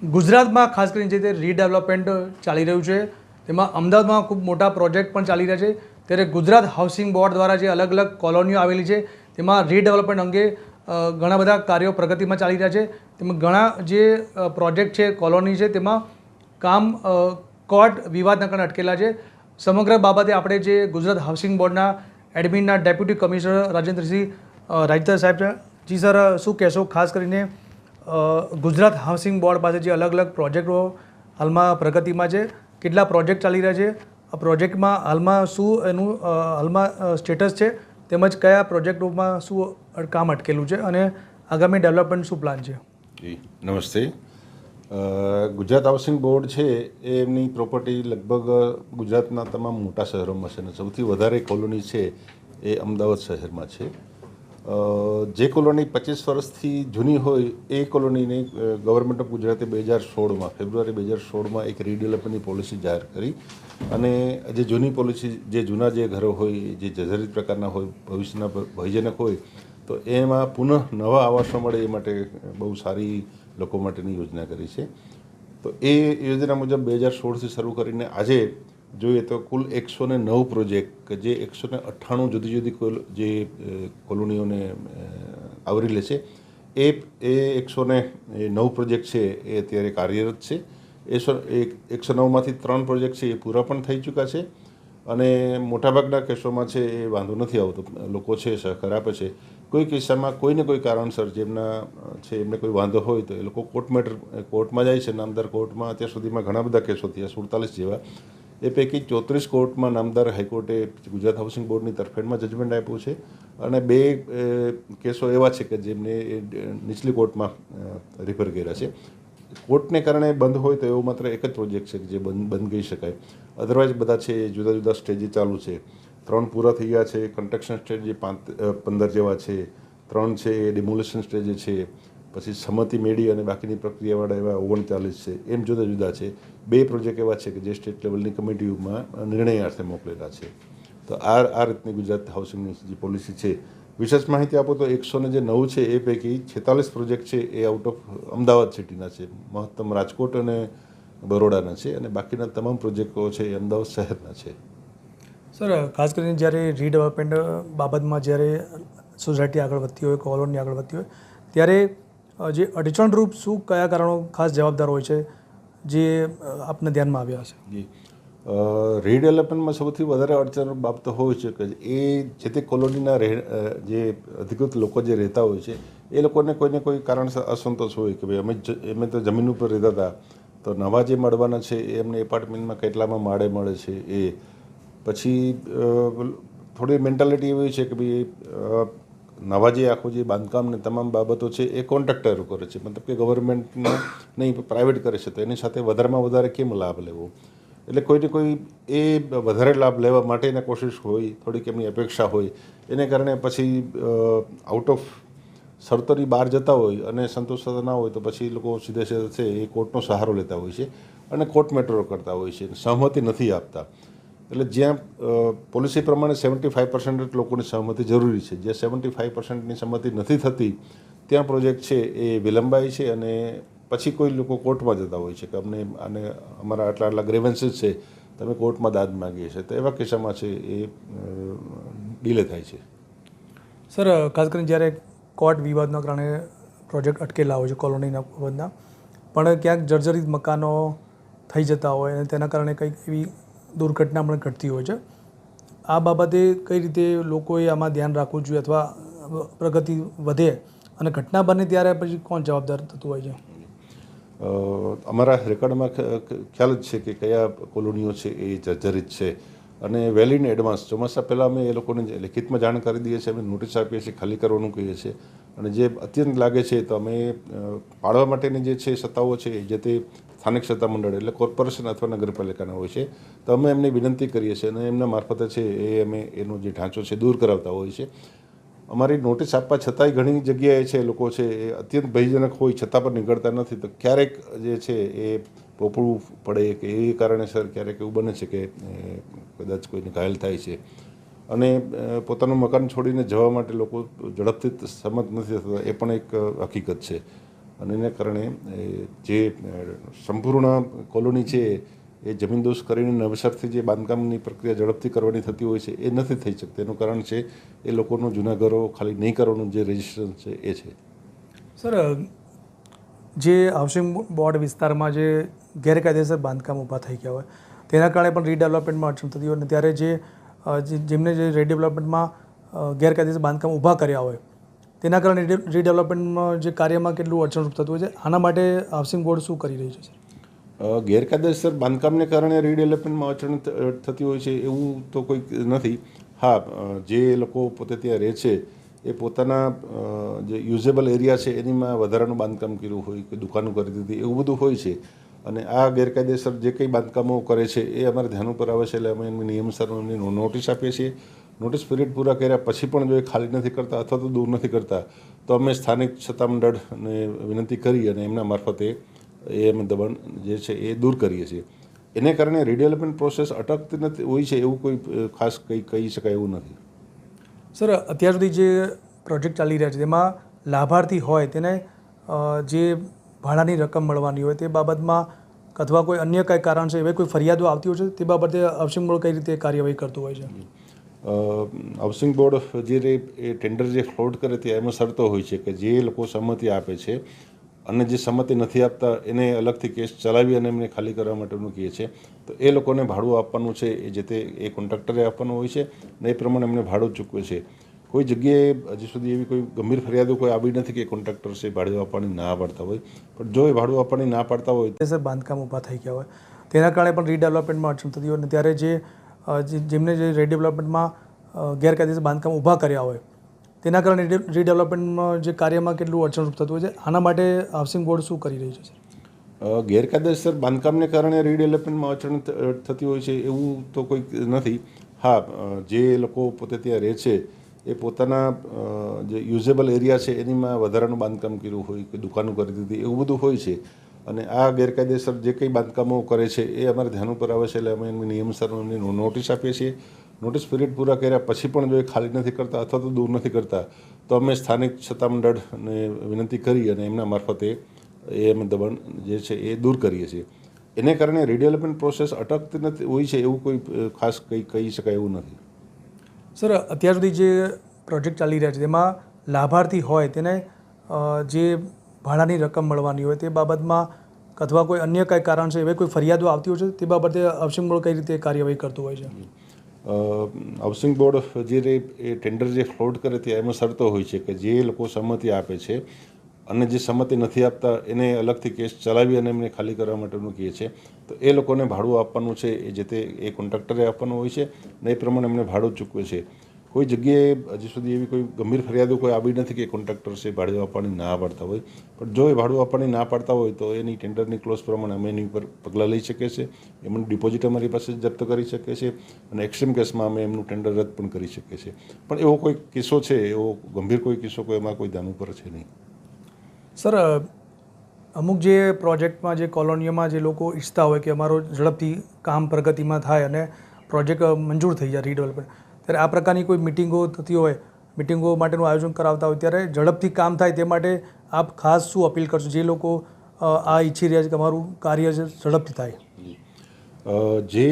ગુજરાતમાં ખાસ કરીને જે રીતે રીડેવલપમેન્ટ ચાલી રહ્યું છે તેમાં અમદાવાદમાં ખૂબ મોટા પ્રોજેક્ટ પણ ચાલી રહ્યા છે. ત્યારે ગુજરાત હાઉસિંગ બોર્ડ દ્વારા જે અલગ અલગ કોલોનીઓ આવેલી છે તેમાં રીડેવલપમેન્ટ અંગે ઘણા બધા કાર્યો પ્રગતિમાં ચાલી રહ્યા છે. તેમાં ઘણા જે પ્રોજેક્ટ છે કોલોની છે તેમાં કામ કોર્ટ વિવાદના કારણે અટકેલા છે. સમગ્ર બાબતે આપણે જે ગુજરાત હાઉસિંગ બોર્ડના એડમિનના ડેપ્યુટી કમિશનર રાજેન્દ્રસિંહ રાજદાર સાહેબ છે. જી સર, શું કહેશો ખાસ કરીને ગુજરાત હાઉસિંગ બોર્ડ પાસે જે અલગ અલગ પ્રોજેક્ટો હાલમાં પ્રગતિમાં છે, કેટલા પ્રોજેક્ટ ચાલી રહ્યા છે, આ પ્રોજેક્ટમાં હાલમાં શું એનું હાલમાં સ્ટેટસ છે, તેમજ કયા પ્રોજેક્ટોમાં શું કામ અટકેલું છે અને આગામી ડેવલપમેન્ટ શું પ્લાન છે? જી નમસ્તે. ગુજરાત હાઉસિંગ બોર્ડ છે એ એમની પ્રોપર્ટી લગભગ ગુજરાતના તમામ મોટા શહેરોમાં છે અને સૌથી વધારે કોલોની છે એ અમદાવાદ શહેરમાં છે. જે કોલોની 25 વર્ષથી જૂની હોય એ કોલોનીને ગવર્મેન્ટ ઓફ ગુજરાતે 2016માં ફેબ્રુઆરી 2016માં એક રીડેવલપમેન્ટની પોલિસી જાહેર કરી અને જે જૂની પોલિસી જે જૂના જે ઘરો હોય જે જર્જરિત પ્રકારના હોય ભવિષ્યના ભયજનક હોય તો એમાં પુનઃ નવા આવાસો મળે એ માટે બહુ સારી લોકો માટેની યોજના કરી છે. તો એ યોજના મુજબ 2016થી શરૂ કરીને આજે જોઈએ તો કુલ 109 પ્રોજેક્ટ કે જે 198 જુદી જુદી જે કોલોનીઓને આવરી લે છે એ 109 પ્રોજેક્ટ છે એ અત્યારે કાર્યરત છે. 109માંથી 3 પ્રોજેક્ટ છે એ પૂરા પણ થઈ ચૂક્યા છે અને મોટાભાગના કેસોમાં છે એ વાંધો નથી આવતો. લોકો છે સહકાર આપે છે. કોઈ કિસ્સામાં કોઈને કોઈ કારણસર જેમના છે એમને કોઈ વાંધો હોય તો એ લોકો કોર્ટમાં જાય છે. નામદાર કોર્ટમાં અત્યાર સુધીમાં ઘણા બધા કેસો થયા, 47 જેવા. એ પૈકી 34 કોર્ટમાં નામદાર હાઈકોર્ટે ગુજરાત હાઉસિંગ બોર્ડની તરફેણમાં જજમેન્ટ આપ્યું છે અને 2 કેસો એવા છે કે જેમને નીચલી કોર્ટમાં રિફર કર્યા છે. કોર્ટને કારણે બંધ હોય તો એવો માત્ર એક જ પ્રોજેક્ટ છે કે જે બંધ કહી શકાય. અધરવાઇઝ બધા છે એ જુદા જુદા સ્ટેજે ચાલુ છે. 3 પૂરા થઈ ગયા છે. કન્સ્ટ્રક્શન સ્ટેજ 15 જેવા છે, 3 છે એ ડિમોલેશન સ્ટેજે છે, પછી સંમતિ મેળવી અને બાકીની પ્રક્રિયાવાળા એવા 39 છે. એમ જુદા જુદા છે. 2 પ્રોજેક્ટ એવા છે કે જે સ્ટેટ લેવલની કમિટીમાં નિર્ણયાર્થે મોકલેલા છે. તો આ રીતની ગુજરાત હાઉસિંગની જે પોલિસી છે. વિશેષ માહિતી આપો તો 109 છે એ પૈકી 46 પ્રોજેક્ટ છે એ આઉટ ઓફ અમદાવાદ સિટીના છે, મહત્તમ રાજકોટ અને બરોડાના છે અને બાકીના તમામ પ્રોજેક્ટો છે એ અમદાવાદ શહેરના છે. સર, ખાસ કરીને જ્યારે રીડેવલપમેન્ટ બાબતમાં જ્યારે સોસાયટી આગળ વધતી હોય, કોલોની આગળ વધતી હોય ત્યારે જે અડચણરૂપ શું કયા કારણો ખાસ જવાબદાર હોય છે જે આપને ધ્યાનમાં આવ્યા હશે? જી, રીડેવલપમેન્ટમાં સૌથી વધારે અડચણરૂપ બાબતો હોય છે કે એ જે તે કોલોનીના જે અધિકૃત લોકો જે રહેતા હોય છે એ લોકોને કોઈને કોઈ કારણસર અસંતોષ હોય કે ભાઈ અમે તો જમીન ઉપર રહેતા હતા તો નવા જે મળવાના છે એ એમને એપાર્ટમેન્ટમાં કેટલામાં માળે મળે છે. એ પછી થોડી મેન્ટાલિટી એવી છે કે ભાઈ નવા જે આખું જે બાંધકામ ને તમામ બાબતો છે એ કોન્ટ્રાક્ટરો કરે છે, મતલબ કે ગવર્મેન્ટનો નહીં પ્રાઇવેટ કરે છે. તો એની સાથે વધારેમાં વધારે કેમ લાભ લેવો, એટલે કોઈને કોઈ એ વધારે લાભ લેવા માટેની કોશિશ હોય, થોડીક એમની અપેક્ષા હોય, એને કારણે પછી આઉટ ઓફ શરતોની બહાર જતા હોય અને સંતોષ ના હોય તો પછી લોકો સીધે સીધે છે એ કોર્ટનો સહારો લેતા હોય છે અને કોર્ટ મેટરો કરતા હોય છે, સહમતિ નથી આપતા. એટલે જ્યાં પોલિસી પ્રમાણે 75% લોકોની સહમતિ જરૂરી છે, જ્યાં 75%ની સંમતિ નથી થતી ત્યાં પ્રોજેક્ટ છે એ વિલંબાય છે અને પછી કોઈ લોકો કોર્ટમાં જતા હોય છે કે અમને આને અમારા આટલા ગ્રેવન્સીસ છે, તમે કોર્ટમાં દાદ માગીએ છીએ. તો એવા કિસ્સામાં છે એ ડીલે થાય છે. સર, ખાસ કરીને જ્યારે કોર્ટ વિવાદના કારણે પ્રોજેક્ટ અટકેલા હોય છે કોલોનીના બાબતના, પણ ક્યાંક જર્જરિત મકાનો થઈ જતા હોય અને તેના કારણે કંઈક એવી દુર્ઘટના પણ ઘટતી હોય છે. આ બાબતે કઈ રીતે લોકોએ આમાં ધ્યાન રાખવું જોઈએ અથવા પ્રગતિ વધે અને ઘટના બને ત્યારે પછી કોણ જવાબદાર થતું હોય છે? અમારા રેકોર્ડમાં ખ્યાલ જ છે કે કયા કોલોનીઓ છે એ જર્જરિત છે અને વેલ ઇન એડવાન્સ ચોમાસા પહેલાં અમે એ લોકોને લેખિતમાં જાણ કરી દઈએ છીએ, અમે નોટિસ આપીએ છીએ, ખાલી કરવાનું કહીએ છીએ અને જે અત્યંત લાગે છે તો અમે પાડવા માટેની જે છે સત્તાઓ છે જે તે સ્થાનિક સત્તામંડળ એટલે કોર્પોરેશન અથવા નગરપાલિકાના હોય છે તો અમે એમને વિનંતી કરીએ છીએ અને એમના મારફતે છે એ અમે એનો જે ઢાંચો છે દૂર કરાવતા હોય છે. અમારી નોટિસ આપવા છતાંય ઘણી જગ્યાએ છે લોકો છે એ અત્યંત ભયજનક હોય છતાં પણ નીકળતા નથી. તો ક્યારેક જે છે એ પોપડવું પડે કે એ કારણેસર ક્યારેક એવું બને છે કે કદાચ કોઈને ઘાયલ થાય છે અને પોતાનું મકાન છોડીને જવા માટે લોકો ઝડપથી સંમત નથી થતા, એ પણ એક હકીકત છે. અને એને કારણે જે સંપૂર્ણ કોલોની છે એ જમીનદોસ્ત કરીને નવેસરથી જે બાંધકામની પ્રક્રિયા ઝડપથી કરવાની થતી હોય છે એ નથી થઈ શકતી. એનું કારણ છે એ લોકોનું જૂના ઘરો ખાલી નહીં કરવાનું જે રજિસ્ટ્રેશન છે એ છે. સર, જે હાઉસિંગ બોર્ડ વિસ્તારમાં જે ગેરકાયદેસર બાંધકામ ઊભા થઈ ગયા હોય તેના કારણે પણ રીડેવલપમેન્ટમાં અડચણ થતી હોય અને ત્યારે જેમને જે રીડેવલપમેન્ટમાં ગેરકાયદેસર બાંધકામ ઊભા કર્યા હોય તેના કારણે રીડેવલપમેન્ટમાં જે કાર્યમાં કેટલું અડચણરૂપ થતું હોય છે, આના માટે હાઉસિંગ બોર્ડ શું કરી રહ્યું છે? ગેરકાયદેસર બાંધકામને કારણે રીડેવલપમેન્ટમાં અડચણ થતી હોય છે એવું તો કોઈ નથી. હા, જે લોકો પોતે ત્યાં રહે છે એ પોતાના જે યુઝેબલ એરિયા છે એનીમાં વધારાનું બાંધકામ કર્યું હોય કે દુકાનો કરી દીધી એવું બધું હોય છે. અને આ ગેરકાયદેસર જે કંઈ બાંધકામો કરે છે એ અમારે ધ્યાન ઉપર આવે છે એટલે અમે એમની નિયમસર એમની નોટિસ આપીએ છીએ. નોટિસ પીરિયડ પૂરા કર્યા પછી પણ જો એ ખાલી નથી કરતા અથવા તો દૂર નથી કરતા તો અમે સ્થાનિક સત્તામંડળને વિનંતી કરી અને એમના મારફતે એ અમે દબાણ જે છે એ દૂર કરીએ છીએ. એને કારણે રીડેવલપમેન્ટ પ્રોસેસ અટકતી નથી હોય છે એવું કોઈ ખાસ કંઈ કહી શકાય એવું નથી. સર, અત્યાર સુધી જે પ્રોજેક્ટ ચાલી રહ્યા છે તેમાં લાભાર્થી હોય તેને જે ભાડાની રકમ મળવાની હોય તે બાબતમાં અથવા કોઈ અન્ય કંઈ કારણ છે એવી કોઈ ફરિયાદો આવતી હોય છે તે બાબતે હાઉસિંગ બોર્ડ કઈ રીતે કાર્યવાહી કરતું હોય છે? હાઉસિંગ બોર્ડ જે એ ટેન્ડર જે ફ્લોટ કરે તે એમાં શરતો હોય છે કે જે લોકો સંમતિ આપે છે અને જે સંમતિ નથી આપતા એને અલગથી કેસ ચલાવી અને એમને ખાલી કરવા માટેનું કહે છે. તો એ લોકોને ભાડું આપવાનું છે એ જે તે એ કોન્ટ્રાક્ટરે આપવાનું હોય છે અને એ પ્રમાણે એમને ભાડું ચૂકવે છે. કોઈ જગ્યાએ હજી સુધી એવી કોઈ ગંભીર ફરિયાદો કોઈ આવી નથી કે કોન્ટ્રાક્ટર છે ભાડું આપવાની ના પાડતા હોય. પણ જો એ ભાડું આપવાની ના પાડતા હોય સર, બાંધકામ ઊભા થઈ ગયા હોય તેના કારણે પણ રીડેવલપમેન્ટમાં અડચણ થતી હોય અને ત્યારે જેમને જે રીડેવલપમેન્ટમાં ગેરકાયદેસર બાંધકામ ઊભા કર્યા હોય તેના કારણે રીડેવલપમેન્ટમાં જે કાર્યમાં કેટલું અડચણરૂપ થતું હોય છે, આના માટે હાઉસિંગ બોર્ડ શું કરી રહ્યું છે? ગેરકાયદેસર બાંધકામને કારણે રીડેવલપમેન્ટમાં અડચણ થતી હોય છે એવું તો કોઈ નથી. હા, જે લોકો પોતે ત્યાં રહે છે એ પોતાના જે યુઝેબલ એરિયા છે એનીમાં વધારાનું બાંધકામ કર્યું હોય કે દુકાનો કરી દીધી એવું બધું હોય છે. અને આ ગેરકાયદેસર જે કંઈ બાંધકામો કરે છે એ અમારે ધ્યાન ઉપર આવે છે એટલે અમે એમની નિયમસર એમની નોટિસ આપીએ છીએ. નોટિસ પીરિયડ પૂરા કર્યા પછી પણ જો એ ખાલી નથી કરતા અથવા તો દૂર નથી કરતા તો અમે સ્થાનિક સત્તામંડળને વિનંતી કરી અને એમના મારફતે એ અમે દબાણ જે છે એ દૂર કરીએ છીએ. એને કારણે રીડેવલપમેન્ટ પ્રોસેસ અટકતી નથી હોય છે એવું કોઈ ખાસ કંઈ કહી શકાય એવું નથી. સર, અત્યાર સુધી જે પ્રોજેક્ટ ચાલી રહ્યા છે તેમાં લાભાર્થી હોય તેને જે ભાડાની રકમ મળવાની હોય તે બાબતમાં અથવા કોઈ અન્ય કંઈ કારણ છે એવી કોઈ ફરિયાદો આવતી હોય છે તે બાબતે હાઉસિંગ બોર્ડ કઈ રીતે કાર્યવાહી કરતું હોય છે? હાઉસિંગ બોર્ડ જે એ ટેન્ડર જે ફ્લોટ કરે તે એમાં શરતો હોય છે કે જે લોકો સંમતિ આપે છે અને જે સંમતિ નથી આપતા એને અલગથી કેસ ચલાવી અને એમને ખાલી કરવા માટેનું કહે છે. તો એ લોકોને ભાડું આપવાનું છે એ જે તે એ કોન્ટ્રાક્ટરે આપવાનું હોય છે અને એ પ્રમાણે એમને ભાડું ચૂકવે છે. કોઈ જગ્યાએ હજી સુધી એવી કોઈ ગંભીર ફરિયાદો કોઈ આવી નથી કે કોન્ટ્રાક્ટર છે ભાડું આપવાની ના પાડતા હોય. પણ જો એ ભાડું આપવાની ના પાડતા હોય તો એની ટેન્ડરની ક્લોઝ પ્રમાણે અમે એની ઉપર પગલાં લઈ શકીએ છીએ. એમનું ડિપોઝિટ અમારી પાસે જપ્ત કરી શકીએ છીએ અને એક્સ્ટ્રીમ કેસમાં અમે એમનું ટેન્ડર રદ પણ કરી શકીએ છીએ. પણ એવો કોઈ કિસ્સો છે, એવો ગંભીર કોઈ કિસ્સો કોઈ એમાં કોઈ ધ્યાન ઉપર છે નહીં. સર, અમુક જે પ્રોજેક્ટમાં જે કોલોનીઓમાં જે લોકો ઈચ્છતા હોય કે અમારો ઝડપથી કામ પ્રગતિમાં થાય અને પ્રોજેક્ટ મંજૂર થઈ જાય રીડેવલપમેન્ટ, ત્યારે આ પ્રકારની કોઈ મિટિંગો થતી હોય, મિટિંગો માટેનું આયોજન કરાવતા હોય ત્યારે ઝડપથી કામ થાય તે માટે આપ ખાસ શું અપીલ કરશો જે લોકો આ ઈચ્છી રહ્યા છે કે અમારું કાર્ય છે ઝડપથી થાય? જે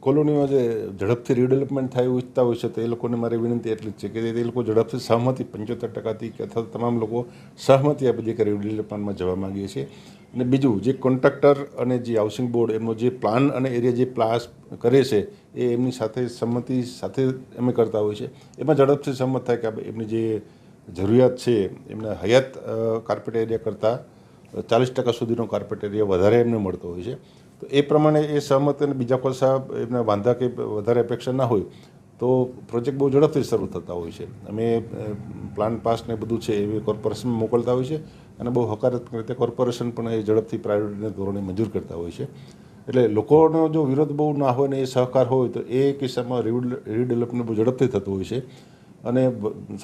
કોલોનીમાં જે ઝડપથી રીડેવલપમેન્ટ થાય એવું ઈચ્છતા હોય છે તો એ લોકોને મારી વિનંતી એટલી જ છે કે એ લોકો ઝડપથી સહમતિ 75% કે અથવા તમામ લોકો સહમતિ આપી દે કે રીડેવલપમેન્ટમાં જવા માંગીએ છીએ. અને બીજું, જે કોન્ટ્રાક્ટર અને જે હાઉસિંગ બોર્ડ એમનો જે પ્લાન અને એરિયા જે પ્લાસ કરે છે એ એમની સાથે સંમતિ સાથે અમે કરતા હોય છે. એમાં ઝડપથી સંમત થાય કે એમની જે જરૂરિયાત છે એમના હયાત કાર્પેટ એરિયા કરતાં 40% સુધીનો કાર્પેટ એરિયા વધારે એમને મળતો હોય છે. તો એ પ્રમાણે એ સહમત અને બીજા કોઈ એમના વાંધા કે વધારે અપેક્ષા ના હોય તો પ્રોજેક્ટ બહુ ઝડપથી શરૂ થતા હોય છે. અમે પ્લાન પાસ ને બધું છે એ કોર્પોરેશનમાં મોકલતા હોય છે અને બહુ હકારાત્મક રીતે કોર્પોરેશન પણ એ ઝડપથી પ્રાયોરિટીના ધોરણે મંજૂર કરતા હોય છે. એટલે લોકોનો જો વિરોધ બહુ ના હોય ને એ સહકાર હોય તો એ કિસ્સામાં રીડેવલપમેન્ટ બહુ ઝડપથી થતું હોય છે. અને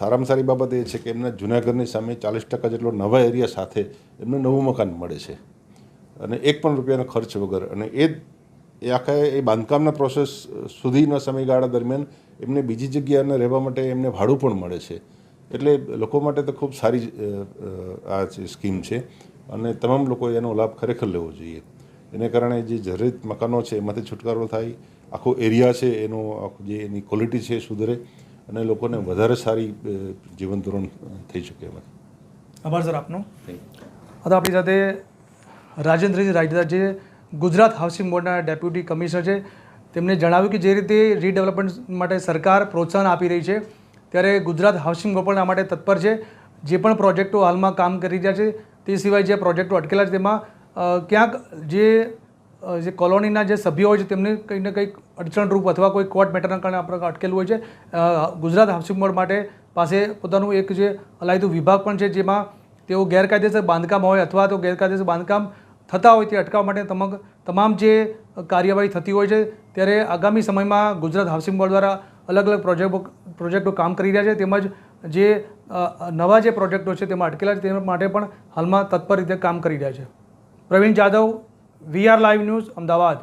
સારામાં સારી બાબત એ છે કે એમના જૂના ઘરની સામે 40% જેટલો નવા એરિયા સાથે એમને નવું મકાન મળે છે અને એક પણ રૂપિયાનો ખર્ચ વગર. અને એ આખા એ બાંધકામના પ્રોસેસ સુધીના સમયગાળા દરમિયાન એમને બીજી જગ્યાએ રહેવા માટે એમને ભાડું પણ મળે છે. એટલે લોકો માટે તો ખૂબ સારી આ સ્કીમ છે અને તમામ લોકોએ એનો લાભ ખરેખર લેવો જોઈએ. એને કારણે જે જર્જરિત મકાનો છે એમાંથી છુટકારો થાય, આખો એરિયા છે એનો જે એની ક્વોલિટી છે સુધરે અને લોકોને વધારે સારી જીવન ધોરણ થઈ શકે એમાં. આભાર સર આપનો. હવે આપણી સાથે રાજેન્દ્રજી રાયડા જે ગુજરાત હાઉસિંગ બોર્ડના ડેપ્યુટી કમિશનર છે, તેમણે જણાવ્યું કે જે રીતે રીડેવલપમેન્ટ માટે સરકાર પ્રોત્સાહન આપી રહી છે ત્યારે ગુજરાત હાઉસિંગ બોર્ડ પણ આ માટે તત્પર છે. જે પણ પ્રોજેક્ટો હાલમાં કામ કરી રહ્યા છે તે સિવાય જે પ્રોજેક્ટો અટકેલા છે તેમાં ક્યાંક જે કોલોનીના જે સભ્યો હોય છે તેમને કંઈક ને કંઈક અડચણરૂપ અથવા કોઈ કોર્ટ મેટરના કારણે આપણે અટકેલું હોય છે. ગુજરાત હાઉસિંગ બોર્ડ માટે પાસે પોતાનું એક જે અલાયદું વિભાગ પણ છે, જેમાં તેઓ ગેરકાયદેસર બાંધકામ હોય અથવા તો ગેરકાયદેસર બાંધકામ થતા હોય તે અટકાવવા માટે તમામ જે કાર્યવાહી થતી હોય છે. ત્યારે આગામી સમયમાં ગુજરાત હાઉસિંગ બોર્ડ દ્વારા અલગ અલગ પ્રોજેક્ટો કામ કરી રહ્યા છે, તેમજ જે નવા જે પ્રોજેક્ટો છે તેમાં અટકેલા છે તે માટે પણ હાલમાં તત્પર રીતે કામ કરી રહ્યા છે. Pravin Jadav, VR live news, Ahmedabad.